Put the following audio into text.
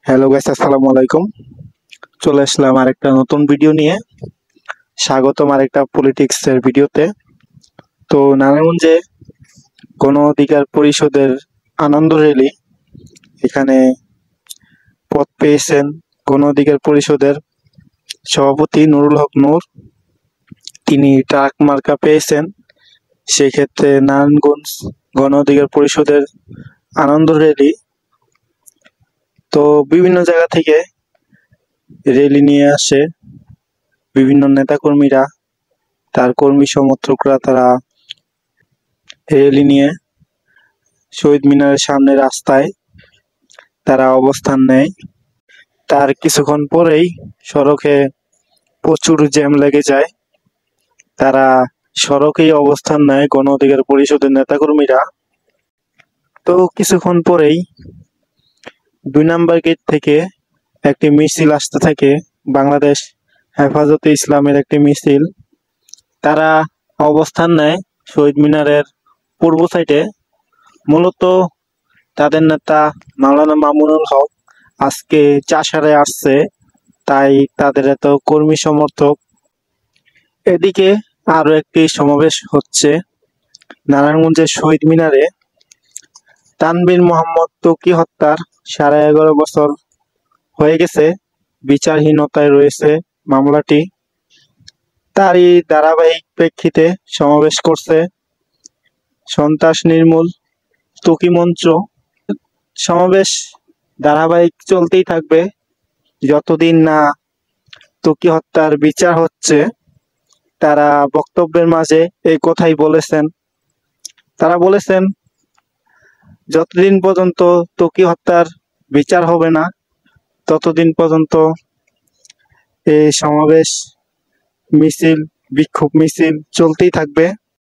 Hello guys, আসসালামু আলাইকুম। চলে আসলাম আরেকটা নতুন ভিডিও নিয়ে। স্বাগতম আরেকটা পলিটিক্স এর ভিডিওতে। তো নারায়ণগঞ্জে গণ অধিকার পরিষদের আনন্দ র্যালি, এখানে পদ পেয়েছেন গণ অধিকার পরিষদের সভাপতি নুরুল হক নূর। তিনি ট্রাক মার্কা পেয়েছেন। সেই ক্ষেত্রে নারায়ণগঞ্জ গণ অধিকার পরিষদের আনন্দ র্যালি, তো বিভিন্ন জায়গা থেকে র্যালি নিয়ে আসে বিভিন্ন নেতাকর্মীরা, তার কর্মী সমর্থকরা। তারা র্যালি নিয়ে শহীদ মিনারের সামনে রাস্তায় তারা অবস্থান নেয়। তার কিছুক্ষণ পরেই সড়কে প্রচুর জ্যাম লেগে যায়। তারা সড়কেই অবস্থান নেয় গণ অধিকার পরিষদের নেতাকর্মীরা। তো কিছুক্ষণ পরেই ২ নম্বর গেট থেকে একটি মিছিল আসতে থাকে, বাংলাদেশ হেফাজতে ইসলামের একটি মিছিল। তারা অবস্থান নেয় শহীদ মিনারের পূর্ব সাইডে। মূলত তাদের নেতা মাওলানা মামুনুল হক আজকে চাষারে আসছে, তাই তাদের এত কর্মী সমর্থক। এদিকে আরো একটি সমাবেশ হচ্ছে নারায়ণগঞ্জের শহীদ মিনারে। তানভীর মোহাম্মদ ত্বকী হত্যার 11.5 বছর হয়ে গেছে, বিচারহীনতায় রয়েছে মামলাটি। তারই ধারাবাহিক প্রেক্ষিতে সমাবেশ করছে সন্ত্রাস নির্মূল ত্বকী মঞ্চ। সমাবেশ ধারাবাহিক চলতেই থাকবে যতদিন না ত্বকী হত্যার বিচার হচ্ছে। তারা বক্তব্যের মাঝে এই কথাই বলেছেন। তারা বলেছেন, যতদিন পর্যন্ত ত্বকী হত্যার বিচার হবে না, ততদিন পর্যন্ত এই সমাবেশ, মিছিল, বিক্ষোভ মিছিল চলতেই থাকবে।